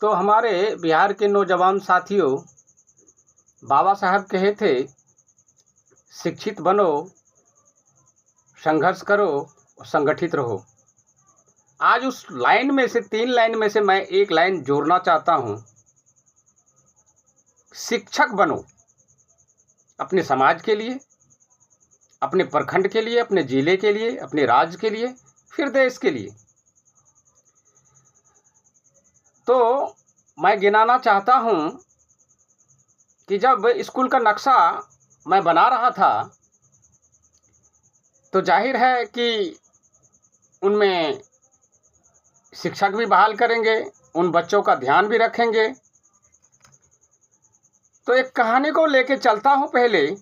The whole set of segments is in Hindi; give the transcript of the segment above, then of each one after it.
तो हमारे बिहार के नौजवान साथियों, बाबा साहब कहे थे, शिक्षित बनो, संघर्ष करो, संगठित रहो। आज उस लाइन में से 3 लाइन में से मैं एक लाइन जोड़ना चाहता हूं। शिक्षक बनो, अपने समाज के लिए, अपने प्रखंड के लिए, अपने जिले के लिए, अपने राज्य के लिए, फिर देश के लिए। तो मैं गिनाना चाहता हूं कि जब स्कूल का नक्शा मैं बना रहा था तो जाहिर है कि उनमें शिक्षक भी बहाल करेंगे, उन बच्चों का ध्यान भी रखेंगे। तो एक कहानी को लेके चलता हूं पहले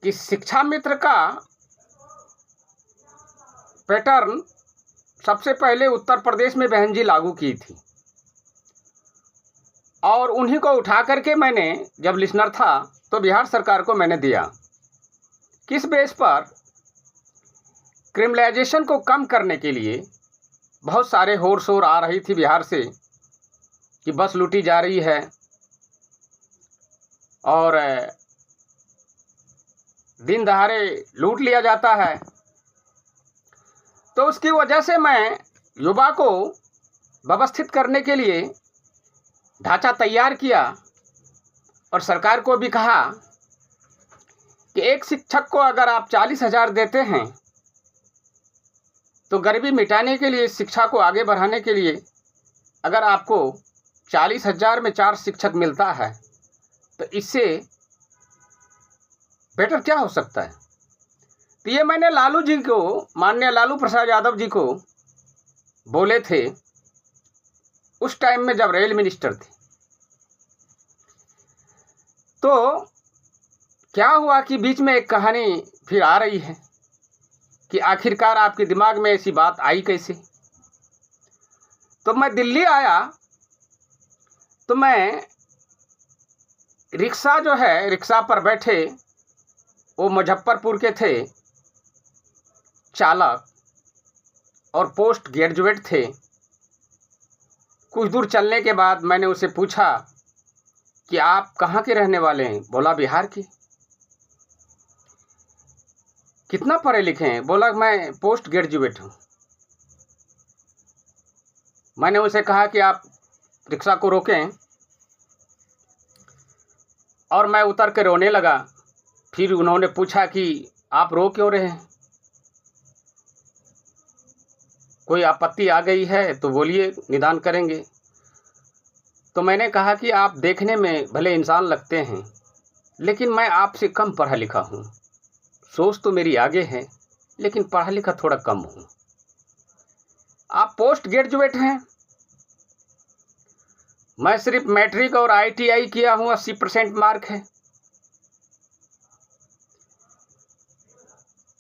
कि शिक्षा मित्र का पैटर्न सबसे पहले उत्तर प्रदेश में बहन जी लागू की थी और उन्हीं को उठा करके मैंने जब लिसनर था तो बिहार सरकार को मैंने दिया। किस बेस पर? क्रिमिनलाइजेशन को कम करने के लिए बहुत सारे होर शोर आ रही थी बिहार से कि बस लूटी जा रही है और दिन दहाड़े लूट लिया जाता है। तो उसकी वजह से मैं युवा को व्यवस्थित करने के लिए ढांचा तैयार किया और सरकार को भी कहा कि एक शिक्षक को अगर आप 40,000 देते हैं तो गरीबी मिटाने के लिए, शिक्षा को आगे बढ़ाने के लिए अगर आपको 40,000 में 4 शिक्षक मिलता है तो इससे बेटर क्या हो सकता है। तो ये मैंने लालू जी को, माननीय लालू प्रसाद यादव जी को बोले थे उस टाइम में जब रेल मिनिस्टर थे। तो क्या हुआ कि बीच में एक कहानी फिर आ रही है कि आखिरकार आपके दिमाग में ऐसी बात आई कैसे। तो मैं दिल्ली आया तो मैं रिक्शा जो है, रिक्शा पर बैठे वो मुजफ्फरपुर के थे चालक और पोस्ट ग्रेजुएट थे। कुछ दूर चलने के बाद मैंने उसे पूछा कि आप कहाँ के रहने वाले हैं? बोला बिहार के। कितना पढ़े लिखे हैं? बोला मैं पोस्ट ग्रेजुएट हूँ। मैंने उसे कहा कि आप रिक्शा को रोकें और मैं उतर के रोने लगा। फिर उन्होंने पूछा कि आप रो क्यों रहे हैं? कोई आपत्ति आ गई है तो बोलिए, निदान करेंगे। तो मैंने कहा कि आप देखने में भले इंसान लगते हैं लेकिन मैं आपसे कम पढ़ा लिखा हूँ। सोच तो मेरी आगे है लेकिन पढ़ा लिखा थोड़ा कम हूँ। आप पोस्ट ग्रेजुएट हैं, मैं सिर्फ मैट्रिक और ITI किया हूँ, 80% मार्क है।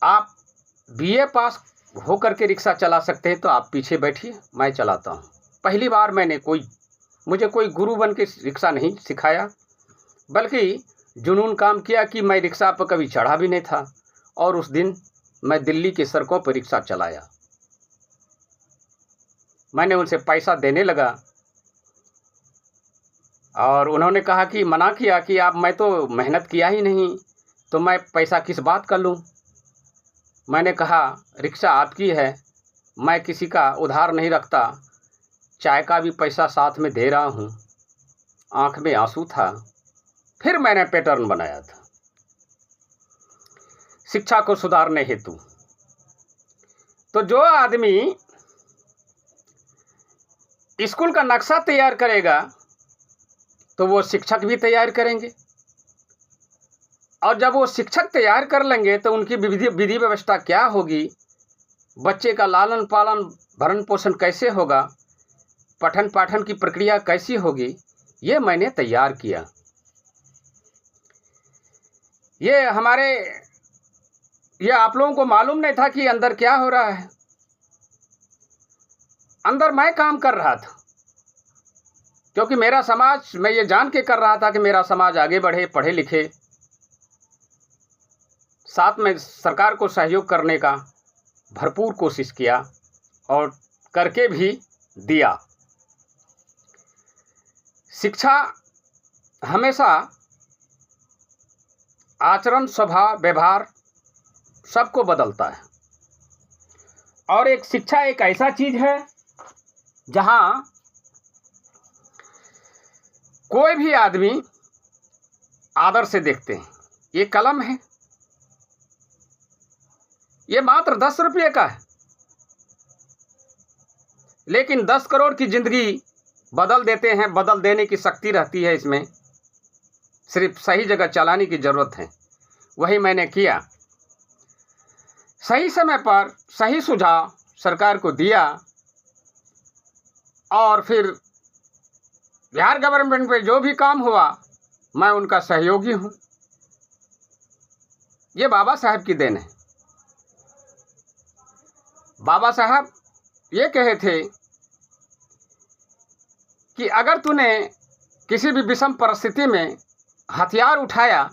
आप BA पास होकर के रिक्शा चला सकते हैं तो आप पीछे बैठिए, मैं चलाता हूँ। पहली बार मुझे कोई गुरु बन के रिक्शा नहीं सिखाया, बल्कि जुनून काम किया कि मैं रिक्शा पर कभी चढ़ा भी नहीं था और उस दिन मैं दिल्ली की सड़कों पर रिक्शा चलाया। मैंने उनसे पैसा देने लगा और उन्होंने कहा कि मना किया कि मैं तो मेहनत किया ही नहीं तो मैं पैसा किस बात का लूँ। मैंने कहा रिक्शा आपकी है, मैं किसी का उधार नहीं रखता, चाय का भी पैसा साथ में दे रहा हूँ। आंख में आंसू था। फिर मैंने पैटर्न बनाया था शिक्षा को सुधारने हेतु। तो जो आदमी स्कूल का नक्शा तैयार करेगा तो वो शिक्षक भी तैयार करेंगे और जब वो शिक्षक तैयार कर लेंगे तो उनकी विधि व्यवस्था क्या होगी, बच्चे का लालन पालन भरण पोषण कैसे होगा, पठन पाठन की प्रक्रिया कैसी होगी, ये मैंने तैयार किया। ये आप लोगों को मालूम नहीं था कि अंदर क्या हो रहा है। अंदर मैं काम कर रहा था क्योंकि मेरा समाज, मैं ये जान के कर रहा था कि मेरा समाज आगे बढ़े, पढ़े लिखे, साथ में सरकार को सहयोग करने का भरपूर कोशिश किया और करके भी दिया। शिक्षा हमेशा आचरण, स्वभाव, व्यवहार सबको बदलता है। और एक शिक्षा एक ऐसा चीज है जहां कोई भी आदमी आदर से देखते हैं। ये कलम है, ये मात्र 10 रुपये का है, लेकिन 10 करोड़ की जिंदगी बदल देते हैं। बदल देने की शक्ति रहती है इसमें, सिर्फ सही जगह चलाने की जरूरत है। वही मैंने किया। सही समय पर सही सुझाव सरकार को दिया और फिर बिहार गवर्नमेंट पे जो भी काम हुआ मैं उनका सहयोगी हूं। ये बाबा साहब की देन है। बाबा साहब ये कहे थे कि अगर तूने किसी भी विषम परिस्थिति में हथियार उठाया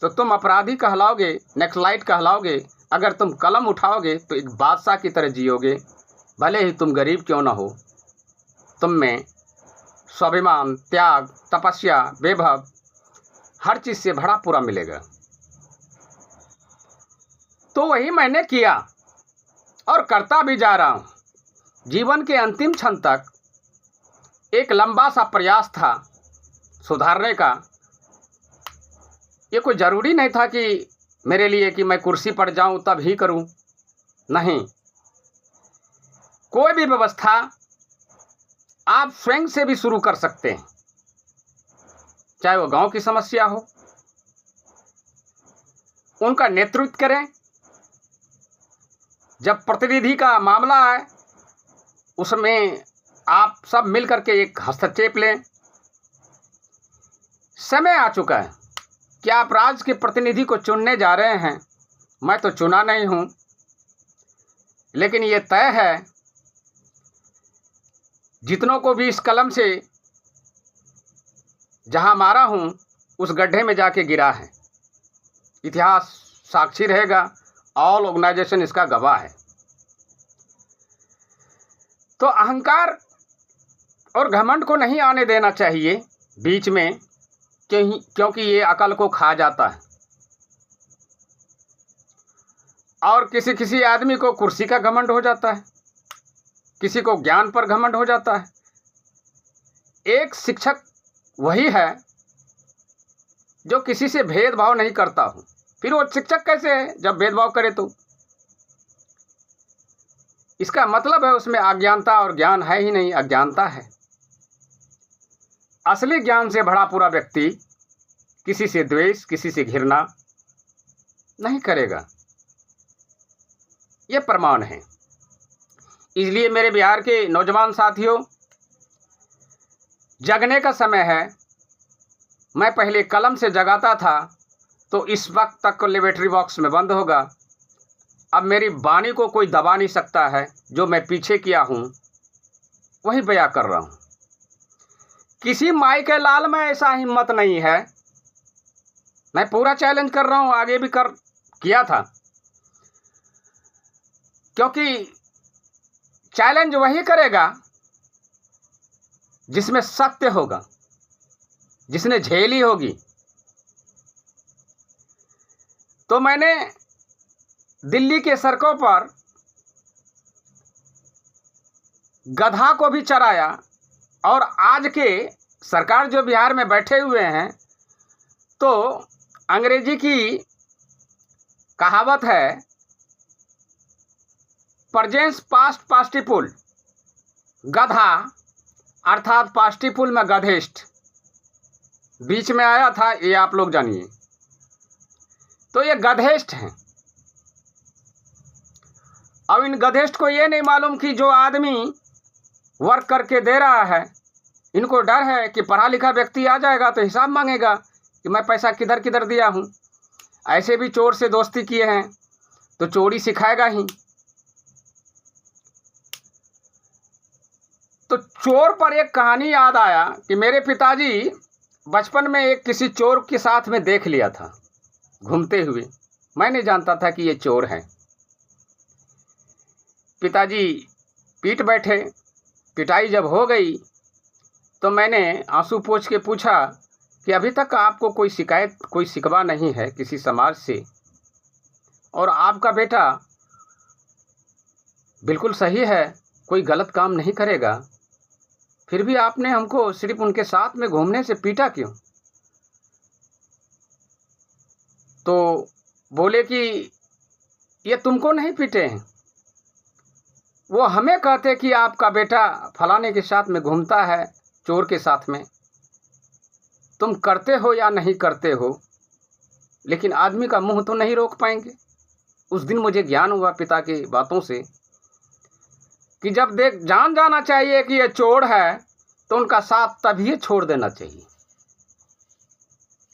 तो तुम अपराधी कहलाओगे, नक्सलाइट कहलाओगे। अगर तुम कलम उठाओगे तो एक बादशाह की तरह जियोगे, भले ही तुम गरीब क्यों ना हो। तुम में स्वाभिमान, त्याग, तपस्या, वैभव हर चीज से भरा पूरा मिलेगा। तो वही मैंने किया और करता भी जा रहा हूं। जीवन के अंतिम क्षण तक एक लंबा सा प्रयास था सुधारने का। ये कोई ज़रूरी नहीं था कि मेरे लिए कि मैं कुर्सी पर जाऊं तब ही करूं। नहीं, कोई भी व्यवस्था आप स्वयं से भी शुरू कर सकते हैं, चाहे वो गांव की समस्या हो। उनका नेतृत्व करें। जब प्रतिनिधि का मामला आए उसमें आप सब मिलकर के एक हस्तक्षेप लें। समय आ चुका है कि आप राज्य के प्रतिनिधि को चुनने जा रहे हैं। मैं तो चुना नहीं हूं, लेकिन ये तय है जितनों को भी इस कलम से जहां मारा हूं उस गड्ढे में जाके गिरा है। इतिहास साक्षी रहेगा, ऑल ऑर्गेनाइजेशन इसका गवाह है। तो अहंकार और घमंड को नहीं आने देना चाहिए बीच में, क्योंकि ये अकल को खा जाता है। और किसी किसी आदमी को कुर्सी का घमंड हो जाता है, किसी को ज्ञान पर घमंड हो जाता है। एक शिक्षक वही है जो किसी से भेदभाव नहीं करता हो। फिर वो शिक्षक कैसे है जब भेदभाव करे? तो इसका मतलब है उसमें अज्ञानता और ज्ञान है ही नहीं, अज्ञानता है। असली ज्ञान से भरा पूरा व्यक्ति किसी से द्वेष, किसी से घृणा नहीं करेगा। यह प्रमाण है। इसलिए मेरे बिहार के नौजवान साथियों, जगने का समय है। मैं पहले कलम से जगाता था तो इस वक्त तक लेबोरेटरी बॉक्स में बंद होगा। अब मेरी वाणी को कोई दबा नहीं सकता है। जो मैं पीछे किया हूं वही बयां कर रहा हूं। किसी माई के लाल में ऐसा हिम्मत नहीं है। मैं पूरा चैलेंज कर रहा हूं, आगे भी किया था, क्योंकि चैलेंज वही करेगा जिसमें सत्य होगा, जिसने झेली होगी। तो मैंने दिल्ली के सड़कों पर गधा को भी चराया। और आज के सरकार जो बिहार में बैठे हुए हैं, तो अंग्रेजी की कहावत है प्रेजेंस पास्ट पार्टिसिपल, गधा अर्थात पार्टिसिपल में गधेष्ट बीच में आया था, ये आप लोग जानिए। तो ये गधेष्ट हैं। अब इन गधेष्ट को ये नहीं मालूम कि जो आदमी वर्क करके दे रहा है, इनको डर है कि पढ़ा लिखा व्यक्ति आ जाएगा तो हिसाब मांगेगा कि मैं पैसा किधर किधर दिया हूं। ऐसे भी चोर से दोस्ती किए हैं तो चोरी सिखाएगा ही। तो चोर पर एक कहानी याद आया कि मेरे पिताजी बचपन में एक किसी चोर के साथ में देख लिया था घूमते हुए। मैं नहीं जानता था कि ये चोर है। पिताजी पीट बैठे। पिटाई जब हो गई तो मैंने आंसू पोंछ के पूछा कि अभी तक आपको कोई शिकायत, कोई शिकवा नहीं है किसी समाज से, और आपका बेटा बिल्कुल सही है, कोई गलत काम नहीं करेगा, फिर भी आपने हमको सिर्फ उनके साथ में घूमने से पीटा क्यों? तो बोले कि ये तुमको नहीं पीटे हैं, वो हमें कहते कि आपका बेटा फलाने के साथ में घूमता है, चोर के साथ में। तुम करते हो या नहीं करते हो, लेकिन आदमी का मुंह तो नहीं रोक पाएंगे। उस दिन मुझे ज्ञान हुआ पिता की बातों से कि जब जान जाना चाहिए कि ये चोर है, तो उनका साथ तभी छोड़ देना चाहिए।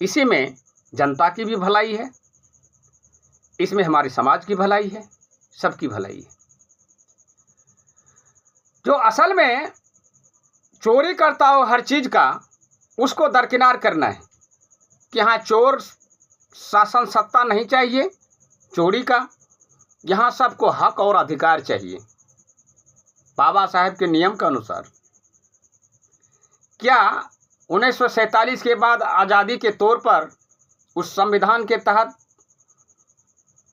इसी में जनता की भी भलाई है, इसमें हमारे समाज की भलाई है, सबकी भलाई है। जो असल में चोरी करता हो हर चीज का, उसको दरकिनार करना है कि हाँ, चोर शासन सत्ता नहीं चाहिए चोरी का, यहाँ सबको हक और अधिकार चाहिए बाबा साहेब के नियम के अनुसार। क्या 1947 के बाद आज़ादी के तौर पर उस संविधान के तहत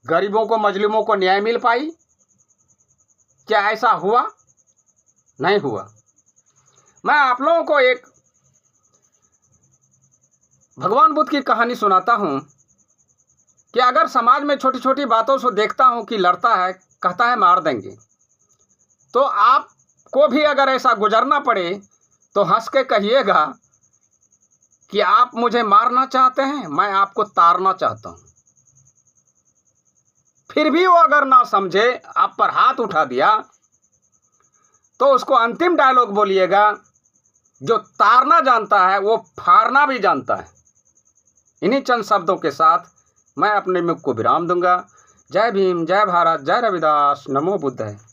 गरीबों को, मजलूमों को न्याय मिल पाई? क्या ऐसा हुआ? नहीं हुआ। मैं आप लोगों को एक भगवान बुद्ध की कहानी सुनाता हूँ कि अगर समाज में छोटी छोटी बातों से देखता हूँ कि लड़ता है, कहता है मार देंगे, तो आपको भी अगर ऐसा गुजरना पड़े तो हंस के कहिएगा कि आप मुझे मारना चाहते हैं, मैं आपको तारना चाहता हूँ। फिर भी वो अगर ना समझे, आप पर हाथ उठा दिया, तो उसको अंतिम डायलॉग बोलिएगा, जो तारना जानता है वो फाड़ना भी जानता है। इन्हीं चंद शब्दों के साथ मैं अपने मुख को विराम दूंगा। जय भीम, जय भारत, जय रविदास, नमो बुद्ध है।